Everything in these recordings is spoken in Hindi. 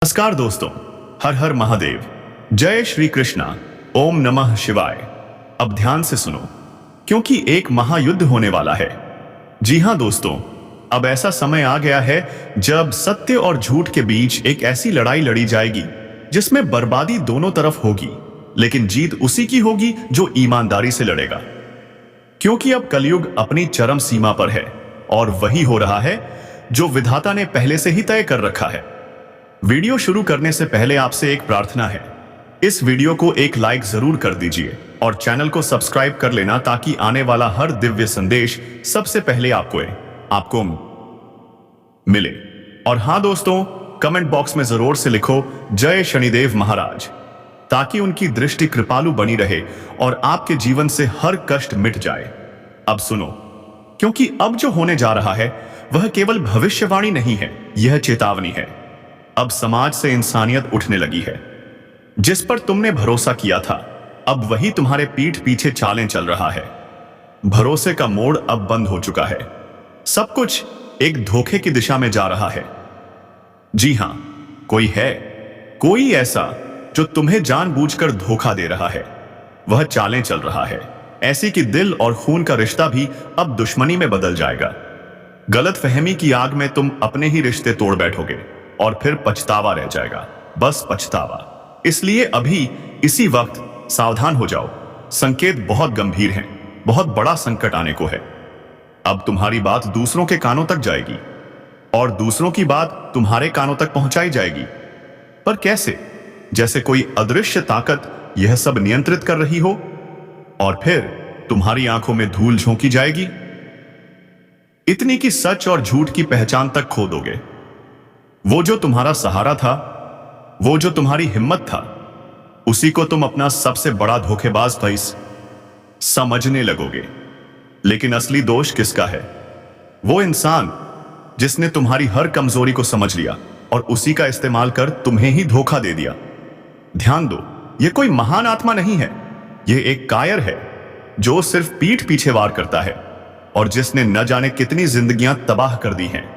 नमस्कार दोस्तों, हर हर महादेव, जय श्री कृष्णा, ओम नमः शिवाय। अब ध्यान से सुनो, क्योंकि एक महायुद्ध होने वाला है। जी हां दोस्तों, अब ऐसा समय आ गया है जब सत्य और झूठ के बीच एक ऐसी लड़ाई लड़ी जाएगी जिसमें बर्बादी दोनों तरफ होगी, लेकिन जीत उसी की होगी जो ईमानदारी से लड़ेगा। क्योंकि अब कलयुग अपनी चरम सीमा पर है और वही हो रहा है जो विधाता ने पहले से ही तय कर रखा है। वीडियो शुरू करने से पहले आपसे एक प्रार्थना है, इस वीडियो को एक लाइक जरूर कर दीजिए और चैनल को सब्सक्राइब कर लेना ताकि आने वाला हर दिव्य संदेश सबसे पहले आपको मिले। और हां दोस्तों, कमेंट बॉक्स में जरूर से लिखो जय शनिदेव महाराज, ताकि उनकी दृष्टि कृपालु बनी रहे और आपके जीवन से हर कष्ट मिट जाए। अब सुनो, क्योंकि अब जो होने जा रहा है वह केवल भविष्यवाणी नहीं है, यह चेतावनी है। अब समाज से इंसानियत उठने लगी है। जिस पर तुमने भरोसा किया था, अब वही तुम्हारे पीठ पीछे चालें चल रहा है। भरोसे का मोड़ अब बंद हो चुका है। सब कुछ एक धोखे की दिशा में जा रहा है। जी हां, कोई ऐसा जो तुम्हें जानबूझकर धोखा दे रहा है। वह चालें चल रहा है ऐसी कि दिल और खून का रिश्ता भी अब दुश्मनी में बदल जाएगा। गलतफहमी की आग में तुम अपने ही रिश्ते तोड़ बैठोगे और फिर पछतावा रह जाएगा, बस पछतावा। इसलिए अभी इसी वक्त सावधान हो जाओ। संकेत बहुत गंभीर हैं, बहुत बड़ा संकट आने को है। अब तुम्हारी बात दूसरों के कानों तक जाएगी और दूसरों की बात तुम्हारे कानों तक पहुंचाई जाएगी। पर कैसे? जैसे कोई अदृश्य ताकत यह सब नियंत्रित कर रही हो और फिर तुम्हारी आंखों में धूल झोंकी जाएगी, इतनी कि सच और झूठ की पहचान तक खो दोगे। वो जो तुम्हारा सहारा था, वो जो तुम्हारी हिम्मत था, उसी को तुम अपना सबसे बड़ा धोखेबाज समझने लगोगे। लेकिन असली दोष किसका है? वो इंसान जिसने तुम्हारी हर कमजोरी को समझ लिया और उसी का इस्तेमाल कर तुम्हें ही धोखा दे दिया। ध्यान दो, यह कोई महान आत्मा नहीं है, यह एक कायर है जो सिर्फ पीठ पीछे वार करता है और जिसने न जाने कितनी जिंदगियां तबाह कर दी हैं।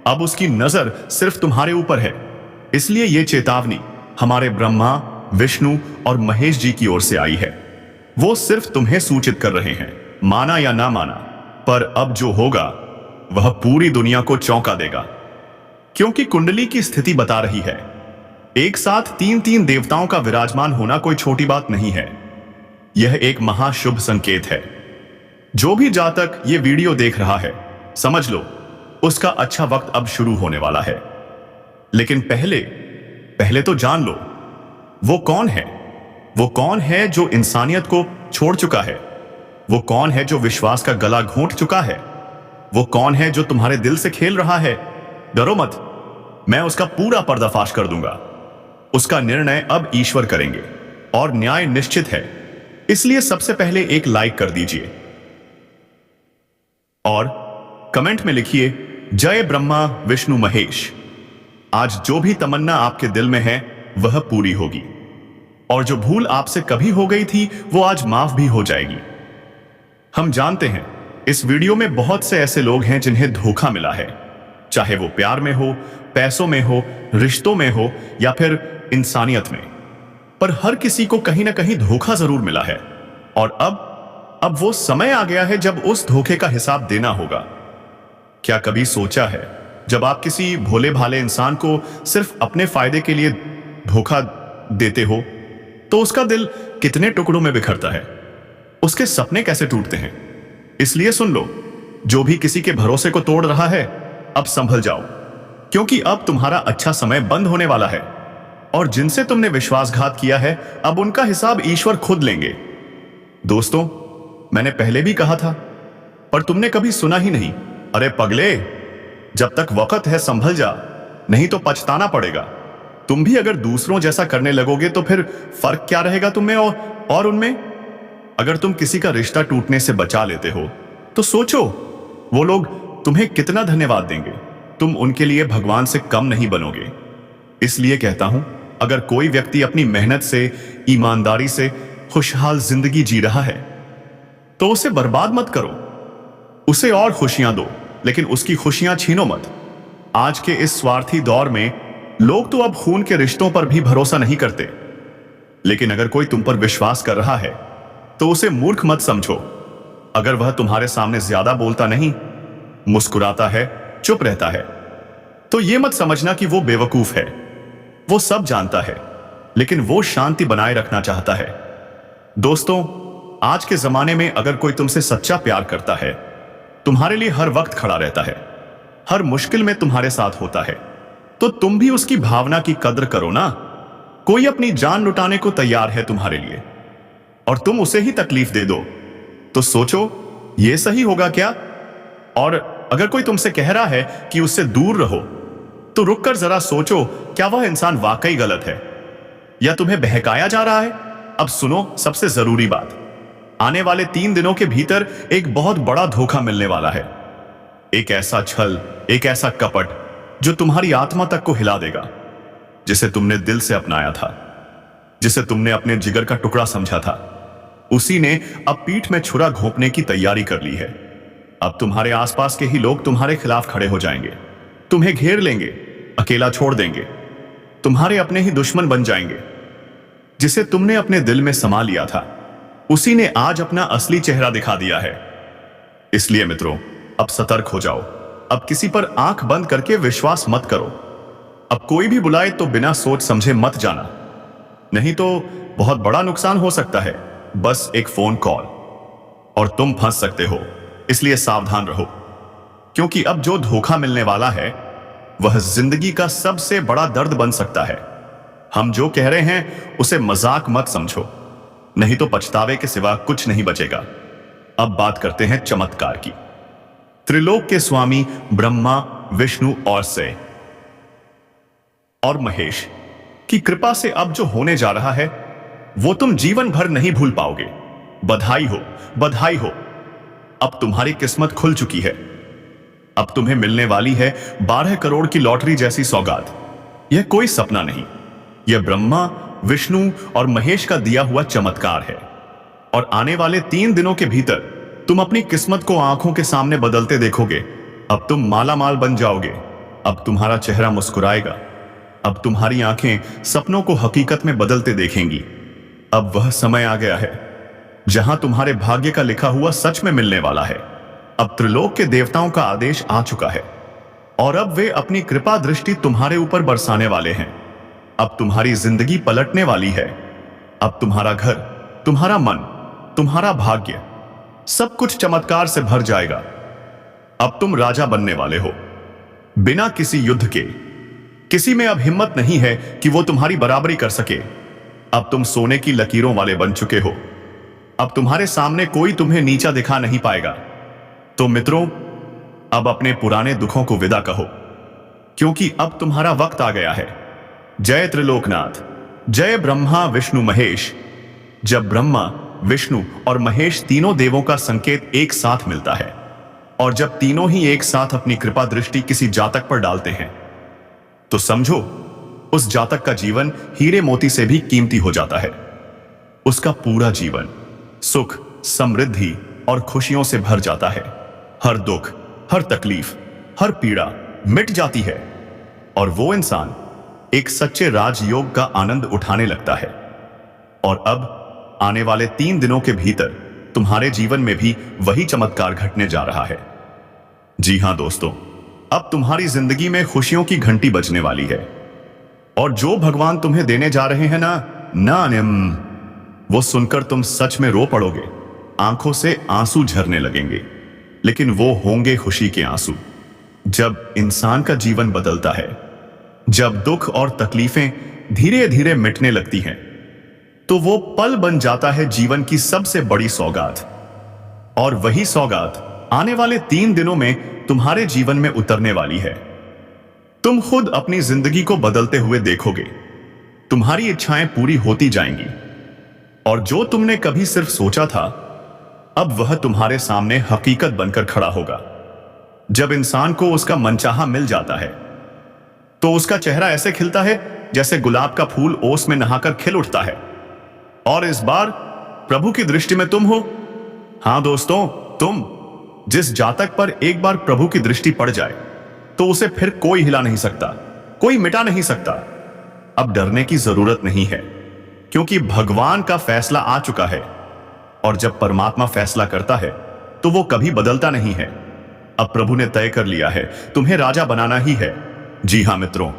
अब उसकी नजर सिर्फ तुम्हारे ऊपर है। इसलिए यह चेतावनी हमारे ब्रह्मा, विष्णु और महेश जी की ओर से आई है। वो सिर्फ तुम्हें सूचित कर रहे हैं, माना या ना माना, पर अब जो होगा वह पूरी दुनिया को चौंका देगा। क्योंकि कुंडली की स्थिति बता रही है, एक साथ तीन देवताओं का विराजमान होना कोई छोटी बात नहीं है। यह एक महाशुभ संकेत है। जो भी जातक ये वीडियो देख रहा है, समझ लो उसका अच्छा वक्त अब शुरू होने वाला है। लेकिन पहले तो जान लो, वो कौन है? वो कौन है जो इंसानियत को छोड़ चुका है? वो कौन है जो विश्वास का गला घोंट चुका है? वो कौन है जो तुम्हारे दिल से खेल रहा है? डरो मत, मैं उसका पूरा पर्दाफाश कर दूंगा। उसका निर्णय अब ईश्वर करेंगे और न्याय निश्चित है। इसलिए सबसे पहले एक लाइक कर दीजिए और कमेंट में लिखिए जय ब्रह्मा विष्णु महेश। आज जो भी तमन्ना आपके दिल में है वह पूरी होगी और जो भूल आपसे कभी हो गई थी वो आज माफ भी हो जाएगी। हम जानते हैं इस वीडियो में बहुत से ऐसे लोग हैं जिन्हें धोखा मिला है, चाहे वो प्यार में हो, पैसों में हो, रिश्तों में हो या फिर इंसानियत में। पर हर किसी को कहीं ना कहीं धोखा जरूर मिला है और अब वो समय आ गया है जब उस धोखे का हिसाब देना होगा। क्या कभी सोचा है, जब आप किसी भोले भाले इंसान को सिर्फ अपने फायदे के लिए धोखा देते हो तो उसका दिल कितने टुकड़ों में बिखरता है, उसके सपने कैसे टूटते हैं। इसलिए सुन लो, जो भी किसी के भरोसे को तोड़ रहा है, अब संभल जाओ, क्योंकि अब तुम्हारा अच्छा समय बंद होने वाला है और जिनसे तुमने विश्वासघात किया है अब उनका हिसाब ईश्वर खुद लेंगे। दोस्तों, मैंने पहले भी कहा था, पर तुमने कभी सुना ही नहीं। अरे पगले, जब तक वक्त है संभल जा, नहीं तो पछताना पड़ेगा। तुम भी अगर दूसरों जैसा करने लगोगे तो फिर फर्क क्या रहेगा तुम में और उनमें? अगर तुम किसी का रिश्ता टूटने से बचा लेते हो तो सोचो वो लोग तुम्हें कितना धन्यवाद देंगे। तुम उनके लिए भगवान से कम नहीं बनोगे। इसलिए कहता हूं, अगर कोई व्यक्ति अपनी मेहनत से, ईमानदारी से खुशहाल जिंदगी जी रहा है तो उसे बर्बाद मत करो, उसे और खुशियां दो, लेकिन उसकी खुशियां छीनो मत। आज के इस स्वार्थी दौर में लोग तो अब खून के रिश्तों पर भी भरोसा नहीं करते, लेकिन अगर कोई तुम पर विश्वास कर रहा है तो उसे मूर्ख मत समझो। अगर वह तुम्हारे सामने ज्यादा बोलता नहीं, मुस्कुराता है, चुप रहता है, तो यह मत समझना कि वो बेवकूफ है। वो सब जानता है, लेकिन वो शांति बनाए रखना चाहता है। दोस्तों, आज के जमाने में अगर कोई तुमसे सच्चा प्यार करता है, तुम्हारे लिए हर वक्त खड़ा रहता है, हर मुश्किल में तुम्हारे साथ होता है, तो तुम भी उसकी भावना की कद्र करो ना। कोई अपनी जान लुटाने को तैयार है तुम्हारे लिए और तुम उसे ही तकलीफ दे दो, तो सोचो यह सही होगा क्या? और अगर कोई तुमसे कह रहा है कि उससे दूर रहो, तो रुककर जरा सोचो, क्या वह इंसान वाकई गलत है या तुम्हें बहकाया जा रहा है? अब सुनो सबसे जरूरी बात, आने वाले 3 दिनों के भीतर एक बहुत बड़ा धोखा मिलने वाला है। एक ऐसा छल, एक ऐसा कपट जो तुम्हारी आत्मा तक को हिला देगा। जिसे तुमने दिल से अपनाया था, जिसे तुमने अपने जिगर का टुकड़ा समझा था, उसी ने अब पीठ में छुरा घोंपने की तैयारी कर ली है। अब तुम्हारे आसपास के ही लोग तुम्हारे खिलाफ खड़े हो जाएंगे, तुम्हें घेर लेंगे, अकेला छोड़ देंगे, तुम्हारे अपने ही दुश्मन बन जाएंगे। जिसे तुमने अपने दिल में समा लिया था, उसी ने आज अपना असली चेहरा दिखा दिया है। इसलिए मित्रों, अब सतर्क हो जाओ। अब किसी पर आंख बंद करके विश्वास मत करो। अब कोई भी बुलाए तो बिना सोच समझे मत जाना, नहीं तो बहुत बड़ा नुकसान हो सकता है। बस एक फोन कॉल और तुम फंस सकते हो। इसलिए सावधान रहो, क्योंकि अब जो धोखा मिलने वाला है वह जिंदगी का सबसे बड़ा दर्द बन सकता है। हम जो कह रहे हैं उसे मजाक मत समझो, नहीं तो पछतावे के सिवा कुछ नहीं बचेगा। अब बात करते हैं चमत्कार की। त्रिलोक के स्वामी ब्रह्मा, विष्णु और महेश की कृपा से अब जो होने जा रहा है वो तुम जीवन भर नहीं भूल पाओगे। बधाई हो, बधाई हो। अब तुम्हारी किस्मत खुल चुकी है। अब तुम्हें मिलने वाली है 12 करोड़ की लॉटरी जैसी सौगात। यह कोई सपना नहीं, यह ब्रह्मा, विष्णु और महेश का दिया हुआ चमत्कार है। और आने वाले 3 दिनों के भीतर तुम अपनी किस्मत को आंखों के सामने बदलते देखोगे। अब तुम माला माल बन जाओगे। अब तुम्हारा चेहरा मुस्कुराएगा। अब तुम्हारी आंखें सपनों को हकीकत में बदलते देखेंगी। अब वह समय आ गया है जहां तुम्हारे भाग्य का लिखा हुआ सच में मिलने वाला है। अब त्रिलोक के देवताओं का आदेश आ चुका है और अब वे अपनी कृपा दृष्टि तुम्हारे ऊपर बरसाने वाले हैं। अब तुम्हारी जिंदगी पलटने वाली है। अब तुम्हारा घर, तुम्हारा मन, तुम्हारा भाग्य, सब कुछ चमत्कार से भर जाएगा। अब तुम राजा बनने वाले हो, बिना किसी युद्ध के। किसी में अब हिम्मत नहीं है कि वो तुम्हारी बराबरी कर सके। अब तुम सोने की लकीरों वाले बन चुके हो। अब तुम्हारे सामने कोई तुम्हें नीचा दिखा नहीं पाएगा। तो मित्रों, अब अपने पुराने दुखों को विदा कहो, क्योंकि अब तुम्हारा वक्त आ गया है। जय त्रिलोकनाथ, जय ब्रह्मा, विष्णु, महेश। जब ब्रह्मा, विष्णु और महेश तीनों देवों का संकेत एक साथ मिलता है और जब तीनों ही एक साथ अपनी कृपा दृष्टि किसी जातक पर डालते हैं, तो समझो उस जातक का जीवन हीरे मोती से भी कीमती हो जाता है। उसका पूरा जीवन सुख, समृद्धि और खुशियों से भर जाता है। हर दुख, हर तकलीफ, हर पीड़ा मिट जाती है और वो इंसान एक सच्चे राजयोग का आनंद उठाने लगता है। और अब आने वाले 3 दिनों के भीतर तुम्हारे जीवन में भी वही चमत्कार घटने जा रहा है। जी हां दोस्तों, अब तुम्हारी जिंदगी में खुशियों की घंटी बजने वाली है और जो भगवान तुम्हें देने जा रहे हैं वो सुनकर तुम सच में रो पड़ोगे। आंखों से आंसू झरने लगेंगे, लेकिन वो होंगे खुशी के आंसू। जब इंसान का जीवन बदलता है, जब दुख और तकलीफें धीरे धीरे मिटने लगती हैं, तो वो पल बन जाता है जीवन की सबसे बड़ी सौगात। और वही सौगात आने वाले 3 दिनों में तुम्हारे जीवन में उतरने वाली है। तुम खुद अपनी जिंदगी को बदलते हुए देखोगे। तुम्हारी इच्छाएं पूरी होती जाएंगी और जो तुमने कभी सिर्फ सोचा था, अब वह तुम्हारे सामने हकीकत बनकर खड़ा होगा। जब इंसान को उसका मनचाहा मिल जाता है, तो उसका चेहरा ऐसे खिलता है जैसे गुलाब का फूल ओस में नहाकर खिल उठता है। और इस बार प्रभु की दृष्टि में तुम हो। हां दोस्तों, तुम। जिस जातक पर एक बार प्रभु की दृष्टि पड़ जाए तो उसे फिर कोई हिला नहीं सकता। कोई मिटा नहीं सकता। अब डरने की जरूरत नहीं है, क्योंकि भगवान का फैसला आ चुका है। और जब परमात्मा फैसला करता है तो वो कभी बदलता नहीं है। अब प्रभु ने तय कर लिया है, तुम्हें राजा बनाना ही है। जी हां मित्रों,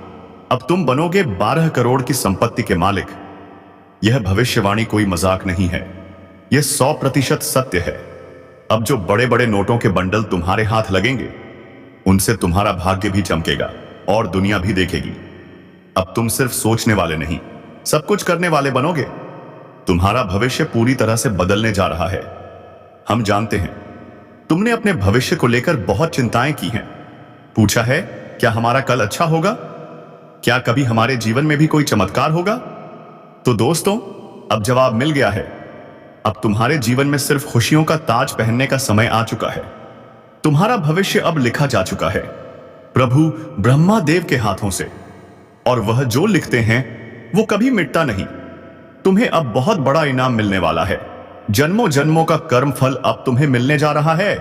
अब तुम बनोगे 12 करोड़ की संपत्ति के मालिक। यह भविष्यवाणी कोई मजाक नहीं है, यह 100% सत्य है। अब जो बड़े बड़े नोटों के बंडल तुम्हारे हाथ लगेंगे, उनसे तुम्हारा भाग्य भी चमकेगा और दुनिया भी देखेगी। अब तुम सिर्फ सोचने वाले नहीं, सब कुछ करने वाले बनोगे। तुम्हारा भविष्य पूरी तरह से बदलने जा रहा है। हम जानते हैं तुमने अपने भविष्य को लेकर बहुत चिंताएं की हैं। पूछा है, क्या हमारा कल अच्छा होगा? क्या कभी हमारे जीवन में भी कोई चमत्कार होगा? तो दोस्तों, अब जवाब मिल गया है। अब तुम्हारे जीवन में सिर्फ खुशियों का ताज पहनने का समय आ चुका है। तुम्हारा भविष्य अब लिखा जा चुका है प्रभु ब्रह्मा देव के हाथों से, और वह जो लिखते हैं वो कभी मिटता नहीं। तुम्हें अब बहुत बड़ा इनाम मिलने वाला है। जन्मों जन्मों का कर्म फल अब तुम्हें मिलने जा रहा है।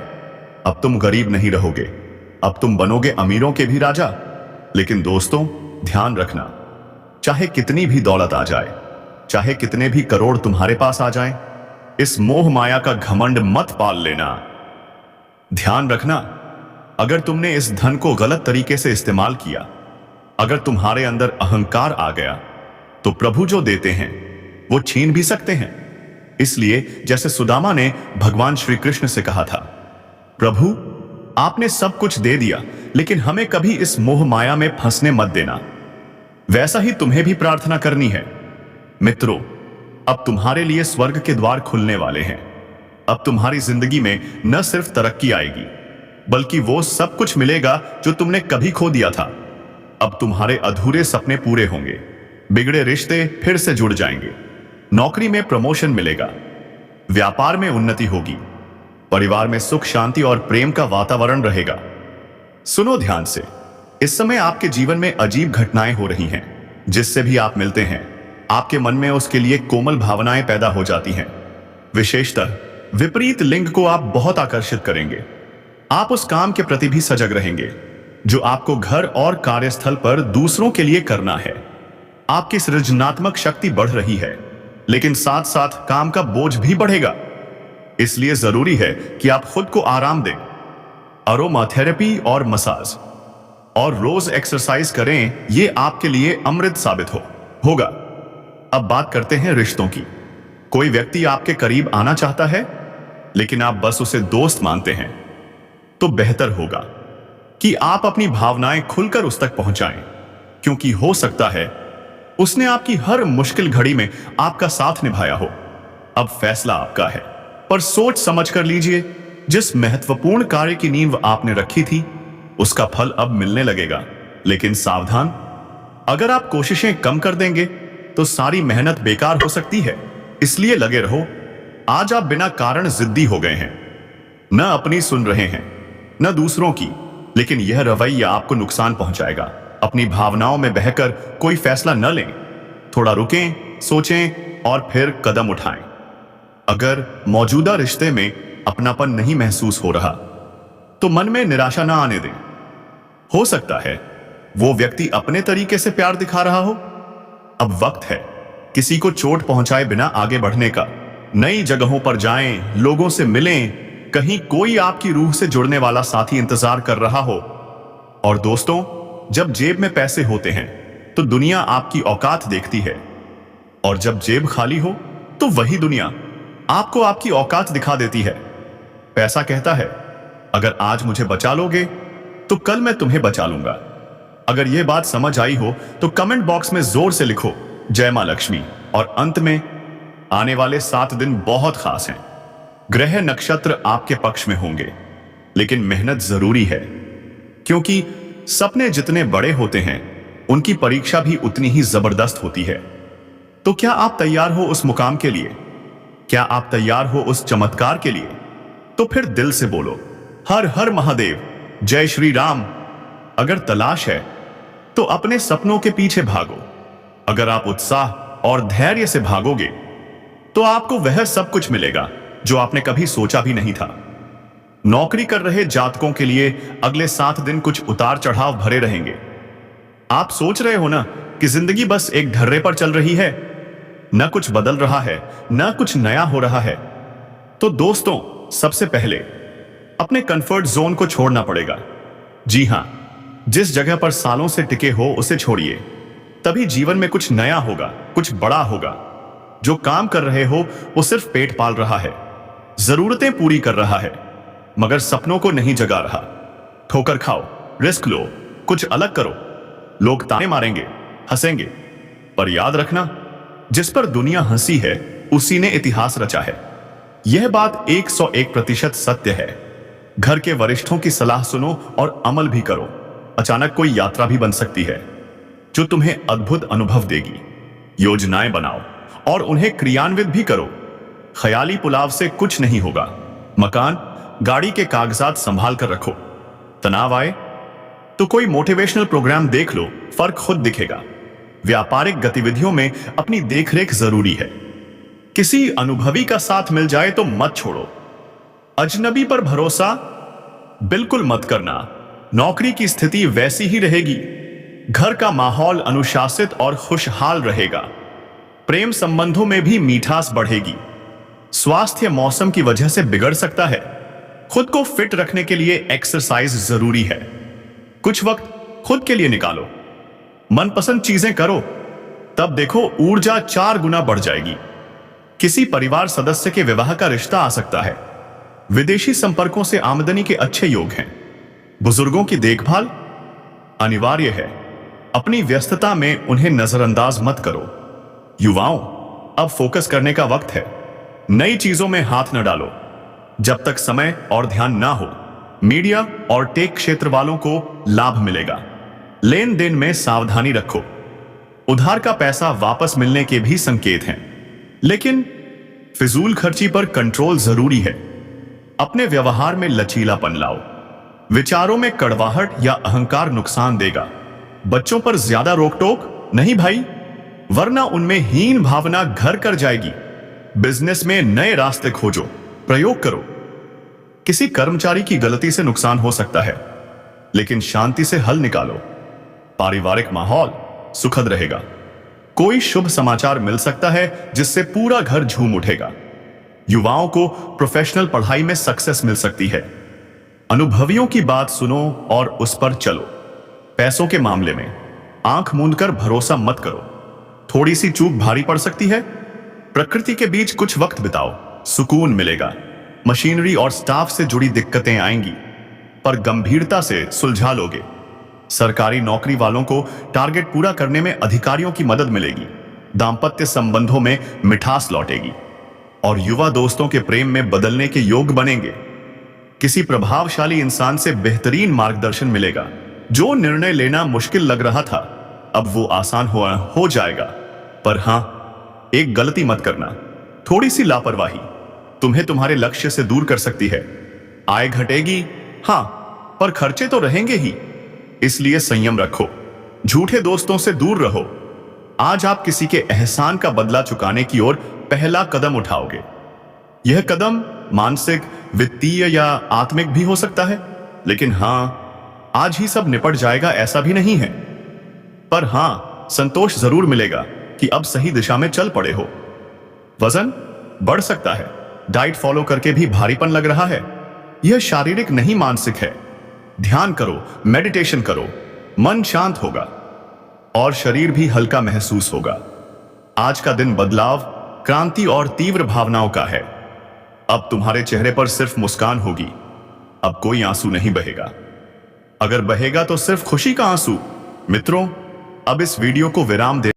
अब तुम गरीब नहीं रहोगे, अब तुम बनोगे अमीरों के भी राजा। लेकिन दोस्तों, ध्यान रखना, चाहे कितनी भी दौलत आ जाए, चाहे कितने भी करोड़ तुम्हारे पास आ जाएं, इस मोह माया का घमंड मत पाल लेना। ध्यान रखना, अगर तुमने इस धन को गलत तरीके से इस्तेमाल किया, अगर तुम्हारे अंदर अहंकार आ गया, तो प्रभु जो देते हैं वो छीन भी सकते हैं। इसलिए जैसे सुदामा ने भगवान श्री कृष्ण से कहा था, प्रभु आपने सब कुछ दे दिया, लेकिन हमें कभी इस मोह माया में फंसने मत देना। वैसा ही तुम्हें भी प्रार्थना करनी है। मित्रों, अब तुम्हारे लिए स्वर्ग के द्वार खुलने वाले हैं। अब तुम्हारी जिंदगी में न सिर्फ तरक्की आएगी, बल्कि वो सब कुछ मिलेगा जो तुमने कभी खो दिया था। अब तुम्हारे अधूरे सपने पूरे होंगे, बिगड़े रिश्ते फिर से जुड़ जाएंगे, नौकरी में प्रमोशन मिलेगा, व्यापार में उन्नति होगी, परिवार में सुख शांति और प्रेम का वातावरण रहेगा। सुनो ध्यान से, इस समय आपके जीवन में अजीब घटनाएं हो रही हैं। जिससे भी आप मिलते हैं, आपके मन में उसके लिए कोमल भावनाएं पैदा हो जाती हैं। विशेषतः विपरीत लिंग को आप बहुत आकर्षित करेंगे। आप उस काम के प्रति भी सजग रहेंगे जो आपको घर और कार्यस्थल पर दूसरों के लिए करना है। आपकी सृजनात्मक शक्ति बढ़ रही है, लेकिन साथ साथ काम का बोझ भी बढ़ेगा। इसलिए जरूरी है कि आप खुद को आराम दें। अरोमा थेरेपी और मसाज और रोज एक्सरसाइज करें, ये आपके लिए अमृत साबित होगा। अब बात करते हैं रिश्तों की। कोई व्यक्ति आपके करीब आना चाहता है, लेकिन आप बस उसे दोस्त मानते हैं, तो बेहतर होगा कि आप अपनी भावनाएं खुलकर उस तक पहुंचाएं, क्योंकि हो सकता है उसने आपकी हर मुश्किल घड़ी में आपका साथ निभाया हो। अब फैसला आपका है, पर सोच समझ कर लीजिए। जिस महत्वपूर्ण कार्य की नींव आपने रखी थी, उसका फल अब मिलने लगेगा। लेकिन सावधान, अगर आप कोशिशें कम कर देंगे तो सारी मेहनत बेकार हो सकती है। इसलिए लगे रहो। आज आप बिना कारण जिद्दी हो गए हैं, न अपनी सुन रहे हैं न दूसरों की, लेकिन यह रवैया आपको नुकसान पहुंचाएगा। अपनी भावनाओं में बहकर कोई फैसला न लें, थोड़ा रुकें, सोचें और फिर कदम उठाएं। अगर मौजूदा रिश्ते में अपनापन नहीं महसूस हो रहा, तो मन में निराशा ना आने दें। हो सकता है वो व्यक्ति अपने तरीके से प्यार दिखा रहा हो। अब वक्त है किसी को चोट पहुंचाए बिना आगे बढ़ने का। नई जगहों पर जाएं, लोगों से मिलें, कहीं कोई आपकी रूह से जुड़ने वाला साथी इंतजार कर रहा हो। और दोस्तों, जब जेब में पैसे होते हैं तो दुनिया आपकी औकात देखती है, और जब जेब खाली हो तो वही दुनिया आपको आपकी औकात दिखा देती है। पैसा कहता है, अगर आज मुझे बचा लोगे तो कल मैं तुम्हें बचा लूंगा। अगर यह बात समझ आई हो तो कमेंट बॉक्स में जोर से लिखो, जय मां लक्ष्मी। और अंत में, आने वाले 7 दिन बहुत खास हैं। ग्रह नक्षत्र आपके पक्ष में होंगे, लेकिन मेहनत जरूरी है, क्योंकि सपने जितने बड़े होते हैं उनकी परीक्षा भी उतनी ही जबरदस्त होती है। तो क्या आप तैयार हो उस मुकाम के लिए? क्या आप तैयार हो उस चमत्कार के लिए? तो फिर दिल से बोलो, हर हर महादेव, जय श्री राम। अगर तलाश है तो अपने सपनों के पीछे भागो। अगर आप उत्साह और धैर्य से भागोगे तो आपको वह सब कुछ मिलेगा जो आपने कभी सोचा भी नहीं था। नौकरी कर रहे जातकों के लिए अगले 7 दिन कुछ उतार चढ़ाव भरे रहेंगे। आप सोच रहे हो ना कि जिंदगी बस एक ढर्रे पर चल रही है, न कुछ बदल रहा है, न कुछ नया हो रहा है। तो दोस्तों, सबसे पहले अपने कंफर्ट जोन को छोड़ना पड़ेगा। जी हां, जिस जगह पर सालों से टिके हो उसे छोड़िए। तभी जीवन में कुछ नया होगा, कुछ बड़ा होगा। जो काम कर रहे हो वो सिर्फ पेट पाल रहा है, जरूरतें पूरी कर रहा है, मगर सपनों को नहीं जगा रहा। ठोकर खाओ, रिस्क लो, कुछ अलग करो। लोग ताने मारेंगे, हंसेंगे, पर याद रखना, जिस पर दुनिया हंसी है उसी ने इतिहास रचा है। यह बात 101% सत्य है। घर के वरिष्ठों की सलाह सुनो और अमल भी करो। अचानक कोई यात्रा भी बन सकती है जो तुम्हें अद्भुत अनुभव देगी। योजनाएं बनाओ और उन्हें क्रियान्वित भी करो। ख्याली पुलाव से कुछ नहीं होगा। मकान, गाड़ी के कागजात संभाल कर रखो। तनाव आए तो कोई मोटिवेशनल प्रोग्राम देख लो, फर्क खुद दिखेगा। व्यापारिक गतिविधियों में अपनी देखरेख जरूरी है। किसी अनुभवी का साथ मिल जाए तो मत छोड़ो। अजनबी पर भरोसा बिल्कुल मत करना। नौकरी की स्थिति वैसी ही रहेगी। घर का माहौल अनुशासित और खुशहाल रहेगा। प्रेम संबंधों में भी मिठास बढ़ेगी। स्वास्थ्य मौसम की वजह से बिगड़ सकता है। खुद को फिट रखने के लिए एक्सरसाइज जरूरी है। कुछ वक्त खुद के लिए निकालो। मनपसंद चीजें करो, तब देखो ऊर्जा 4 गुना बढ़ जाएगी। किसी परिवार सदस्य के विवाह का रिश्ता आ सकता है। विदेशी संपर्कों से आमदनी के अच्छे योग हैं। बुजुर्गों की देखभाल अनिवार्य है। अपनी व्यस्तता में उन्हें नजरअंदाज मत करो। युवाओं, अब फोकस करने का वक्त है। नई चीजों में हाथ न डालो जब तक समय और ध्यान ना हो। मीडिया और टेक क्षेत्र वालों को लाभ मिलेगा। लेन देन में सावधानी रखो। उधार का पैसा वापस मिलने के भी संकेत हैं, लेकिन फिजूल खर्ची पर कंट्रोल जरूरी है। अपने व्यवहार में लचीलापन लाओ। विचारों में कड़वाहट या अहंकार नुकसान देगा। बच्चों पर ज्यादा रोक टोक नहीं भाई, वरना उनमें हीन भावना घर कर जाएगी। बिजनेस में नए रास्ते खोजो, प्रयोग करो। किसी कर्मचारी की गलती से नुकसान हो सकता है, लेकिन शांति से हल निकालो। पारिवारिक माहौल सुखद रहेगा। कोई शुभ समाचार मिल सकता है जिससे पूरा घर झूम उठेगा। युवाओं को प्रोफेशनल पढ़ाई में सक्सेस मिल सकती है। अनुभवियों की बात सुनो और उस पर चलो। पैसों के मामले में आंख मूंद कर भरोसा मत करो। थोड़ी सी चूक भारी पड़ सकती है। प्रकृति के बीच कुछ वक्त बिताओ, सुकून मिलेगा। मशीनरी और स्टाफ से जुड़ी दिक्कतें आएंगी, पर गंभीरता से सुलझा लोगे। सरकारी नौकरी वालों को टारगेट पूरा करने में अधिकारियों की मदद मिलेगी। दाम्पत्य संबंधों में मिठास लौटेगी और युवा दोस्तों के प्रेम में बदलने के योग बनेंगे। किसी प्रभावशाली इंसान से बेहतरीन मार्गदर्शन मिलेगा। जो निर्णय लेना मुश्किल लग रहा था, अब वो आसान हो जाएगा। पर हां, एक गलती मत करना। थोड़ी सी लापरवाही तुम्हें तुम्हारे लक्ष्य से दूर कर सकती है। आय घटेगी, हां, पर खर्चे तो रहेंगे ही, इसलिए संयम रखो। झूठे दोस्तों से दूर रहो। आज आप किसी के एहसान का बदला चुकाने की ओर पहला कदम उठाओगे। यह कदम मानसिक, वित्तीय या आत्मिक भी हो सकता है, लेकिन हां, आज ही सब निपट जाएगा ऐसा भी नहीं है। पर हां, संतोष जरूर मिलेगा कि अब सही दिशा में चल पड़े हो। वजन बढ़ सकता है। डाइट फॉलो करके भी भारीपन लग रहा है। यह शारीरिक नहीं मानसिक है। ध्यान करो, मेडिटेशन करो, मन शांत होगा और शरीर भी हल्का महसूस होगा। आज का दिन बदलाव, क्रांति और तीव्र भावनाओं का है। अब तुम्हारे चेहरे पर सिर्फ मुस्कान होगी। अब कोई आंसू नहीं बहेगा। अगर बहेगा तो सिर्फ खुशी का आंसू। मित्रों, अब इस वीडियो को विराम दे